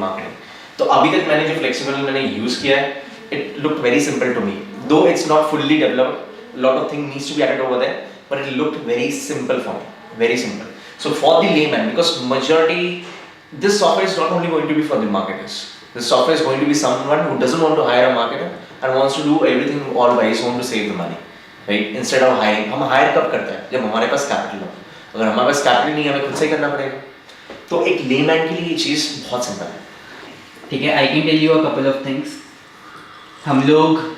marketing. तो अभी तक मैंने जो flexible मैंने use किया है, it looked very simple to me. Though it's not fully developed, a lot of things needs to be added over there, but it looked very simple for me, very simple. So for the layman, because majority, this software is not only going to be for the marketers. This software is going to be someone who doesn't want to hire a marketer and wants to do everything all by his own to save the money, right? Instead of hiring, हम hire कब करते हैं? जब हमारे पास capital हो. अगर हमारे पास capital नहीं है, हमें खुद से ही करना पड़ेगा. तो एक layman के लिए ये चीज़ बहुत simple है. ठीक है, I can tell you a couple of things. हम लोग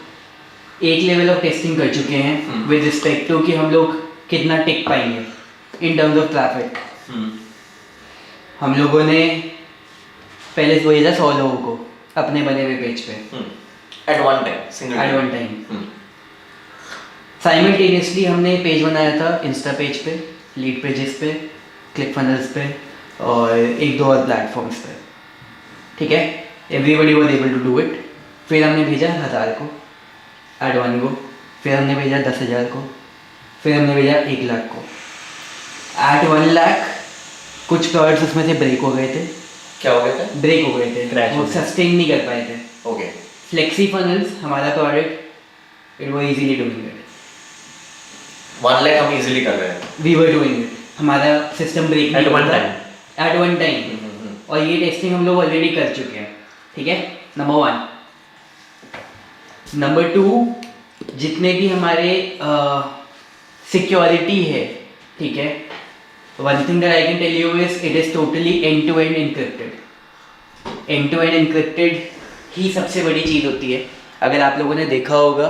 एक लेवल ऑफ टेस्टिंग कर चुके हैं विद रिस्पेक्ट टू कि हम लोग कितना टिक पाएंगे इन टर्म्स ऑफ ट्रैफिक. हम लोगों ने पहले वो भेजा 100 लोगों को अपने बने हुए पेज पे एट वन टाइम. साइमल्टेनियसली हमने पेज बनाया था इंस्टा पेज पे, लीड पेजेस पे, क्लिक फनल्स पे और एक दो और प्लेटफॉर्म्स पे. ठीक है, everybody was able to do it. फिर हमने भेजा 1000 को एट वन गो, फिर हमने भेजा 10,000 को, फिर हमने भेजा 1 लाख को. एट 1 लाख कुछ प्रोडक्ट्स उसमें से ब्रेक हो गए थे. क्या हो गए थे? ब्रेक हो गए थे, वो सस्टेन नहीं कर पाए थे. ओके. फ्लेक्सी फनल्स हमारा प्रोडक्ट, it was easily doing it. 1 lakh हम इजीली कर रहे हैं. We were doing it. हमारा system break at one time. At one time. और ये टेस्टिंग हम लोग ऑलरेडी कर चुके हैं. ठीक है, नंबर 1. नंबर 2, जितने भी हमारे सिक्योरिटी है, ठीक है, one thing that I can tell you is it is totally end-to-end encrypted. End-to-end encrypted ही सबसे बड़ी चीज़ होती है. अगर आप लोगों ने देखा होगा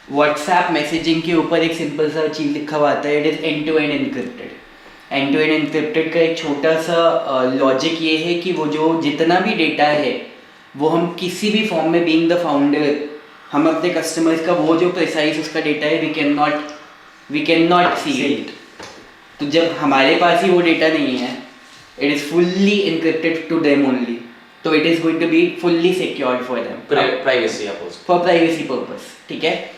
WhatsApp मैसेजिंग के ऊपर एक सिंपल सा चीज़ लिखा हुआ आता है, it is end-to-end encrypted. end-to-end encrypted का एक छोटा सा लॉजिक ये है कि वो जो जितना भी डेटा है वो हम किसी भी फॉर्म में बीइंग द फाउंडर हम अपने कस्टमर्स का वो जो प्रिसाइज उसका डेटा है we can not see it. तो जब हमारे पास ही वो डेटा नहीं है, it is fully encrypted to them only, तो it is going to be fully secured for them privacy for privacy purpose. ठीक है,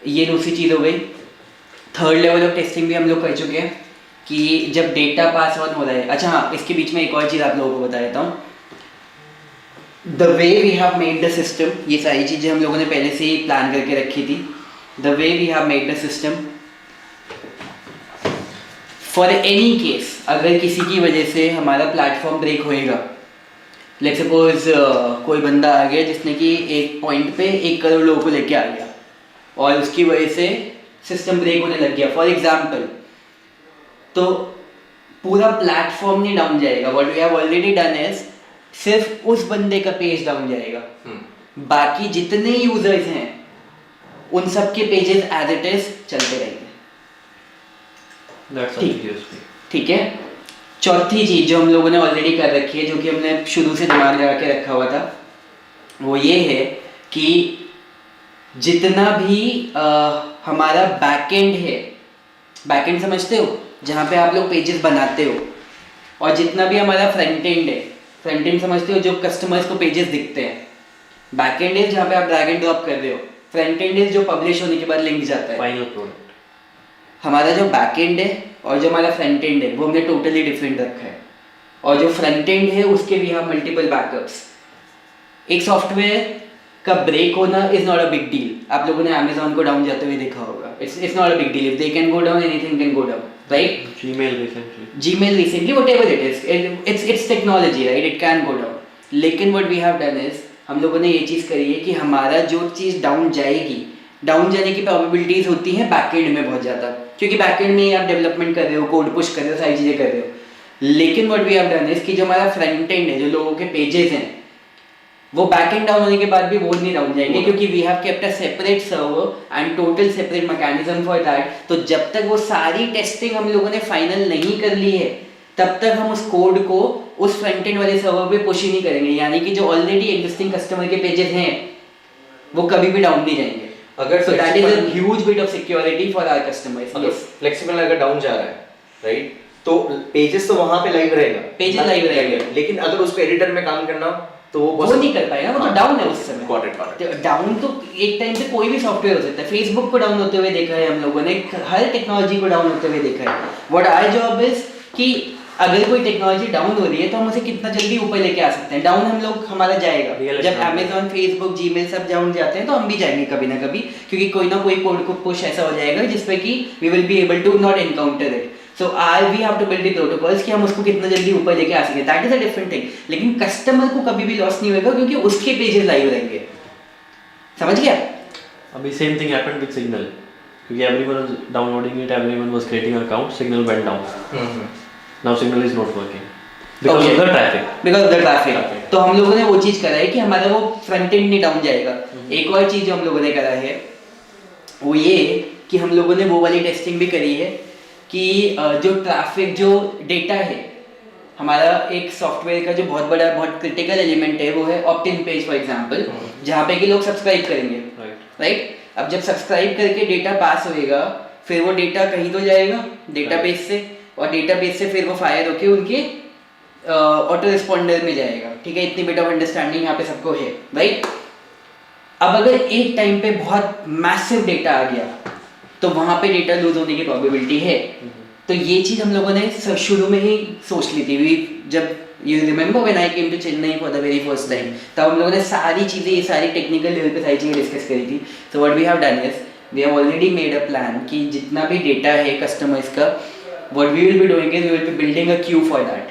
ये दूसरी चीज़ हो गई. थर्ड लेवल ऑफ टेस्टिंग भी हम लोग कर चुके हैं कि जब डेटा पास ऑन हो रहा है. अच्छा हाँ, इसके बीच में एक और चीज़ आप लोगों को बता देता हूँ. The way we have made the system, ये सारी चीज़ें हम लोगों ने पहले से ही प्लान करके रखी थी. The way we have made the system, for any case अगर किसी की वजह से हमारा प्लेटफॉर्म ब्रेक होएगा, लेट्स सपोज कोई बंदा आ गया जिसने कि एक पॉइंट पे 1 करोड़ लोगों को लेके आ गया और उसकी वजह से सिस्टम ब्रेक होने लग गया फॉर एग्जाम्पल, तो पूरा प्लेटफॉर्म नहीं डाउन जाएगा. What we have already done is सिर्फ उस बंदे का पेज डाउन जाएगा. बाकी जितने यूजर्स हैं उन सब के पेजेस एज इट इज चलते रहेंगे. ठीक है. चौथी चीज जो हम लोगों ने ऑलरेडी कर रखी है, जो कि हमने शुरू से दिमाग लगा के रखा हुआ था, वो ये है कि जितना भी हमारा बैकएंड है, बैकएंड समझते हो जहाँ पे आप लोग पेजेस बनाते हो, और जितना भी हमारा फ्रंट एंड है, फ्रंट एंड समझते हो जो कस्टमर्स को पेजेस दिखते हैं. बैकएंड है जहाँ पे आप ड्रैग एंड ड्रॉप कर रहे हो. फ्रंट एंड है जो पब्लिश होने के बाद लिंक जाता है फाइनल प्रोडक्ट. हमारा जो बैकएंड है और जो हमारा फ्रंट एंड है वो हमने टोटली डिफरेंट रखा है. और जो फ्रंट एंड है उसके भी हम मल्टीपल बैकअप्स. एक सॉफ्टवेयर का ब्रेक होना is not a big deal. आप लोगों ने अमेजोन को डाउन जाते हुए देखा होगा. It's not a big deal. If they can go down, anything can go down, right? Gmail recently, whatever it is, it's technology, right? It can go down. लेकिन what we have done is हम लोगों ने ये चीज़ करी है कि हमारा जो चीज़ डाउन जाएगी, डाउन जाने की प्रोबेबिलिटीज होती हैं बैकएंड में बहुत ज़्यादा, क्योंकि बैकएंड में आप डेवलपमेंट कर रहे हो, कोड पुश कर रहे हो, सारी चीज़ें कर रहे हो. लेकिन what we have done is कि जो हमारा फ्रंट एंड है, जो लोगों के पेजेस हैं, वो बैकएंड डाउन होने के बाद भी वो नहीं डाउन जाएंगे, क्योंकि we have kept a separate server and total separate mechanism for that. तो जब तक वो सारी टेस्टिंग हम लोगों ने फाइनल नहीं कर ली है, तब तक हम उस कोड को उस फ्रंट एंड वाले सर्वर पे पुश ही नहीं करेंगे. यानी कि जो ऑलरेडी एग्जिस्टिंग कस्टमर के पेजेस हैं वो कभी भी डाउन नहीं जाएंगे. अगर so that is a huge bit of security for our customers. अगर फ्लेक्सिबल अगर डाउन जा रहा है, राइट, तो पेजेस तो वहां पे लाइव रहेगा, पेजेस लाइव रहेंगे. लेकिन अगर उसको एडिटर में काम करना तो वो नहीं कर पाएगा, वो तो डाउन है उस समय. डाउन तो एक टाइम पे कोई भी सॉफ्टवेयर हो सकता है. फेसबुक को डाउन होते हुए देखा है हम लोगों ने, हर टेक्नोलॉजी को डाउन होते हुए देखा है. व्हाट आवर जॉब इज कि अगर कोई टेक्नोलॉजी डाउन हो रही है तो हम उसे कितना जल्दी ऊपर लेके आ सकते हैं। डाउन हम लोग हमारा जाएगा, Real जब estate अमेजोन, फेसबुक, जीमेल सब डाउन जाते हैं तो हम भी जाएंगे कभी ना कभी, क्योंकि कोई ना कोई कोड को पुश ऐसा हो जाएगा जिसपे कि we will be able to not encounter it. So I we have to build the protocols कि हम उसको कितना जल्दी ऊपर लेके आ सके, that is a different thing. लेकिन कस्टमर को कभी भी लॉस नहीं होगा क्योंकि उसके पेजेस लाइव रहेंगे, समझ गया? अभी same thing happened with Signal, क्योंकि everyone was downloading it, everyone was creating account, Signal went down. Now Signal is not working because of the traffic. Because of the traffic. तो हम लोगों ने वो चीज करा है कि हमारा वो फ्रंट एंड नहीं डाउन जाएगा। एक और चीज जो हम लोगों ने करा है वो ये कि हम लोगों ने वो वाली टेस्टिंग भी करी है कि जो ट्रैफिक, जो डेटा है हमारा, एक सॉफ्टवेयर का जो बहुत बड़ा, बहुत क्रिटिकल एलिमेंट है वो है opt in page for example, जहाँ पे कि लोग सब्सक्राइब करेंगे, राइट? अब जब सब्सक्राइब करके डेटा पास होएगा, फिर वो डेटा कहीं तो जाएगा डेटाबेस से, और डेटाबेस से फिर वो फायर होके उनके ऑटो रिस्पॉन्डर में जाएगा, ठीक है? इतनी बिट ऑफ अंडरस्टैंडिंग यहाँ पे सबको है, राइट? अब अगर एक टाइम पे बहुत मैसिव डेटा आ गया तो वहाँ पे डेटा लूज होने की प्रोबेबिलिटी है। तो ये चीज़ हम लोगों ने शुरू में ही सोच ली थी। जब you remember when I came to Chennai for the very first time, तब हम लोगों ने सारी चीज़ें, ये सारी टेक्निकल लेवल पे सारी चीज़ें डिस्कस करी थी। So what we have done is we have already made a plan कि जितना भी डेटा है कस्टमर्स का, what we will be doing is we will be building a queue for that.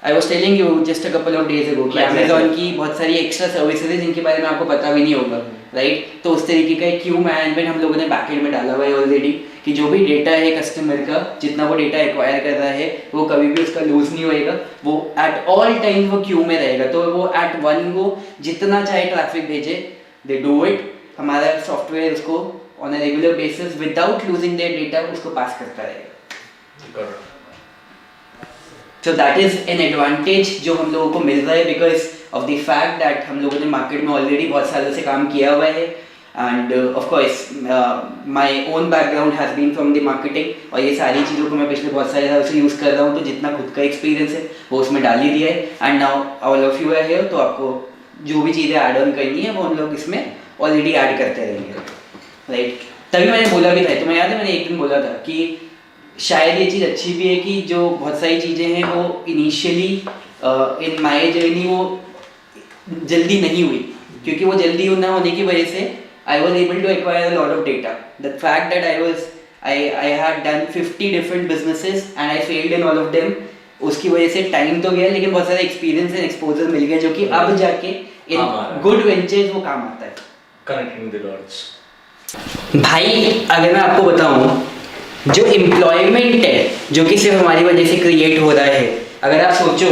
I was telling you just a couple of days ago कि Amazon की बहुत सारी extra services हैं जिनके बारे में आपको पता भी नहीं होगा, राइट? तो उस तरीके का एक क्यू मैनेजमेंट हम लोगों ने बैकएंड में डाला हुआ है ऑलरेडी, कि जो भी डेटा है कस्टमर का, जितना वो डेटा एक्वायर कर रहा है वो कभी भी उसका लूज नहीं होएगा, वो एट ऑल टाइम वो क्यू में रहेगा। तो वो एट वन गो जितना चाहे ट्रैफिक भेजे, दे डू इट। हमारा सॉफ्टवेयर उसको on a regular basis without losing their data उसको पास करता रहेगा। So that is an advantage जो हम लोगों को मिल रहा है because of the fact that हम लोगों ने मार्केट में ऑलरेडी बहुत सालों से काम किया हुआ है, and of course my own background has been from the marketing, और ये सारी चीज़ों को मैं पिछले बहुत सारे सालों से यूज़ कर रहा हूँ, तो जितना खुद का एक्सपीरियंस है वो उसमें डाल ही दिया है। and now all of you are here, तो आपको जो भी चीज़ें ऐड ऑन करनी है वो हम लोग इसमें ऑलरेडी ऐड करते रहेंगे, राइट? तभी मैंने बोला भी था, तुम्हें याद है मैंने एक दिन बोला था कि शायद ये चीज़ अच्छी भी है कि जो बहुत सारी चीज़ें हैं वो इनिशियली इन माय जर्नी वो जल्दी नहीं हुई, क्योंकि वो जल्दी ना होने की वजह से I was able to acquire a lot of data. The fact that I had done 50 different businesses and I failed in all of them, उसकी वजह से टाइम तो गया लेकिन बहुत सारा एक्सपीरियंस एंड एक्सपोजर मिल गया, जो कि अब जाके इन गुड वेंचर्स वो काम आता है। Connecting the dots. भाई अगर मैं आपको बताऊं, जो एम्प्लॉयमेंट है जो कि सिर्फ हमारी वजह से क्रिएट हो रहा है, अगर आप सोचो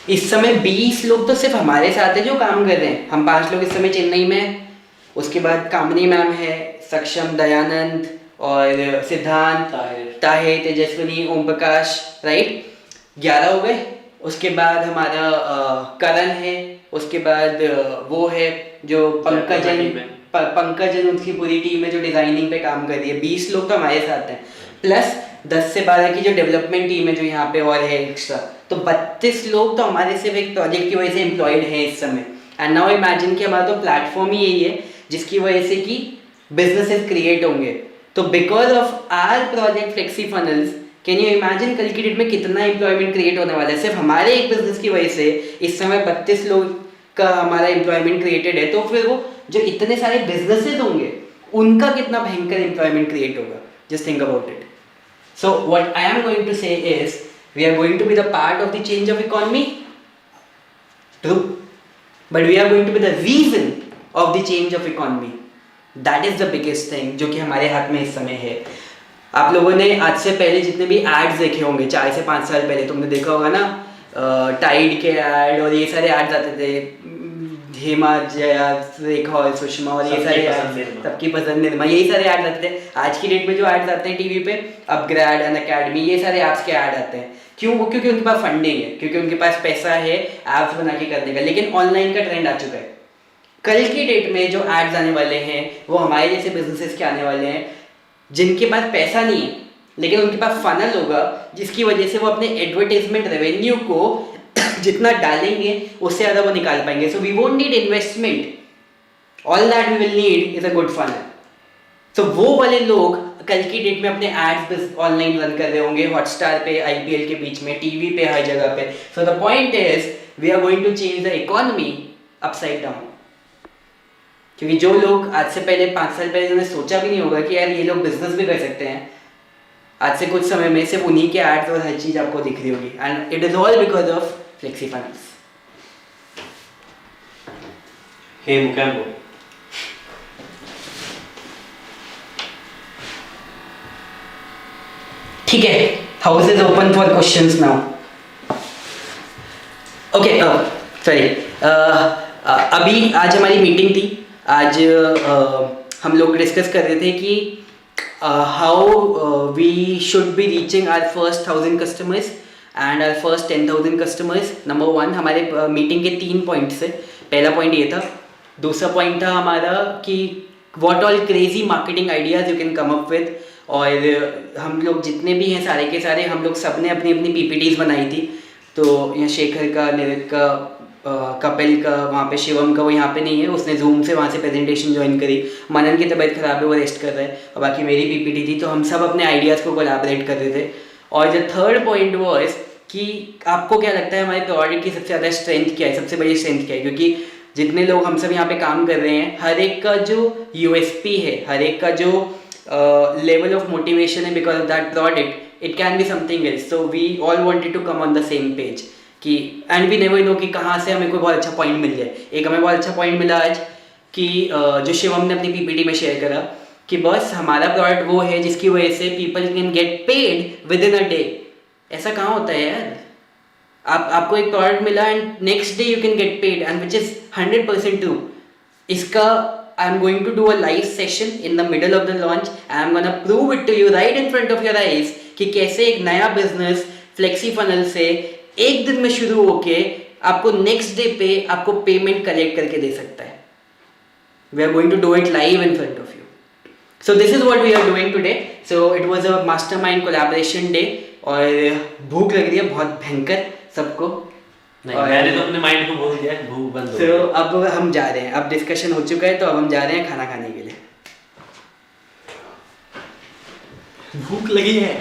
इस समय 20 लोग तो सिर्फ हमारे साथ है जो काम कर रहे हैं। हम 5 लोग इस समय चेन्नई में हैं, उसके बाद कामनी मैम है, सक्षम, दयानंद और सिद्धांत, ताहिर, तेजस्विनी, ओम प्रकाश, राइट? 11 हो गए। उसके बाद हमारा करण है, उसके बाद वो है जो पंकजन उनकी पूरी टीम है जो डिजाइनिंग पे काम कर रही है। 20 लोग तो हमारे साथ हैं, प्लस 10 से 12 की जो डेवलपमेंट टीम है जो यहाँ पे और है एक्स्ट्रा, तो 32 लोग तो हमारे सिर्फ एक प्रोजेक्ट की वजह से एम्प्लॉयड हैं इस समय। एंड नाउ इमेजिन कि हमारा तो प्लेटफॉर्म ही यही है जिसकी वजह से कि बिजनेसेस क्रिएट होंगे। तो because of our project flexi funnels, can you imagine कल की डेट में कितना एम्प्लॉयमेंट क्रिएट होने वाला है सिर्फ हमारे एक बिजनेस की वजह से। इस समय 32 लोग का हमारा एम्प्लॉयमेंट क्रिएटेड है, तो फिर वो जो इतने सारे बिजनेसेस होंगे उनका कितना भयंकर एम्प्लॉयमेंट क्रिएट होगा। Just think about it. So what I am going to say is we are going to be the part of the change of economy, true, but we are going to be the reason of the change of economy. That is the biggest thing जो कि हमारे हाथ में इस समय है। आप लोगों ने आज से पहले जितने भी एड्स देखे होंगे, 4 से 5 साल पहले तुमने देखा होगा ना, टाइड के ऐड और ये सारे एड्स आते थे, हेमा, जया, रेखा और सुषमा और ये सारे सबकी पसंद निर्मा, यही सारे ऐड आते थे। आज की डेट में जो ऐड्स आते हैं टीवी पे, अपग्रेड, अनअकैडमी, ये सारे ऐप्स के ऐड आते हैं। क्यों? वो क्योंकि उनके पास फंडिंग है, क्योंकि उनके पास पैसा है ऐप्स बना के करने का। लेकिन ऑनलाइन का ट्रेंड आ चुका है। कल की डेट में जो एड्स आने वाले हैं वो हमारे जैसे बिजनेसेस के आने वाले हैं जिनके पास पैसा नहीं है लेकिन उनके पास फनल होगा, जिसकी वजह से वो अपने एडवर्टाइजमेंट रेवेन्यू को जितना डालेंगे उससे ज़्यादा वो निकाल पाएंगे। So we won't need investment, all that we will need is a good funnel. तो वो वाले लोग कल की डेट में अपने एड्स ऑनलाइन रन कर रहे होंगे, हॉटस्टार पे, आईपीएल के बीच में, टीवी पे, हर जगह पे. So the point is we are going to change the economy upside down. क्योंकि जो लोग आज से पहले 5 साल पहले उन्होंने सोचा भी नहीं होगा कि यार ये लोग बिजनेस भी कर सकते हैं, आज से कुछ समय में सिर्फ उन्हीं के एड्स और हर चीज़ आपको दिख रही होगी. And it is all because of flexi finance. Hey Mukambo. ठीक है, house is open for questions now. Okay, sorry, अभी आज हमारी मीटिंग थी. आज हम लोग डिस्कस कर रहे थे कि how we should be reaching our first 1000 customers and our first 10,000 customers. Number 1 हमारे मीटिंग के 3 पॉइंट्स है. पहला पॉइंट ये था. दूसरा पॉइंट था हमारा कि what all crazy marketing ideas you can come up with. और हम लोग जितने भी हैं सारे के सारे हम लोग सब ने अपनी अपनी पीपीटीज़ बनाई थी. तो यहाँ शेखर का, निरित का, कपिल का, वहाँ पे शिवम का, वो यहाँ पे नहीं है, उसने जूम से वहाँ से प्रेजेंटेशन ज्वाइन करी. मनन की तबीयत ख़राब है, वो रेस्ट कर रहा है. और बाकी मेरी पीपीटी थी. तो हम सब अपने आइडियाज़ को कोलैबोरेट कर रहे थे. और जो थर्ड पॉइंट वाज कि आपको क्या लगता है हमारे प्रोडक्ट की सबसे ज़्यादा स्ट्रेंथ क्या है, सबसे बड़ी स्ट्रेंथ क्या है. क्योंकि जितने लोग हम सब यहाँ पे काम कर रहे हैं, हर एक का जो यूएसपी है, हर एक का जो लेवल ऑफ मोटिवेशन है because of that product, it can be something else. So we all wanted to come on the same page कि एंड वी नेवर नो कि कहाँ से हमें कोई बहुत अच्छा पॉइंट मिल जाए. एक हमें बहुत अच्छा पॉइंट मिला आज कि जो शिवम ने अपनी पीपीटी में शेयर करा कि बस हमारा प्रोडक्ट वो है जिसकी वजह से people can get paid within a day. ऐसा कहाँ होता है यार. आपको एक प्रोडक्ट मिला and next day you can get paid and which is 100% true. इसका I am going to do a live session in the middle of the launch. I am gonna prove it to you right in front of your eyes कि कैसे एक नया business flexi funnel से एक दिन में शुरू होके आपको नेक्स्ट डे पे आपको पेमेंट कलेक्ट करके दे सकता है. We are going to do it live in front of you. So this is what we are doing today. So it was a mastermind collaboration day. और भूख लग रही है बहुत भयंकर सबको. नहीं, मैंने तो अपने माइंड को बोल दिया, भूख बंद हो. तो अब हम जा रहे हैं, अब डिस्कशन हो चुका है तो अब हम जा रहे हैं खाना खाने के लिए. भूख लगी है.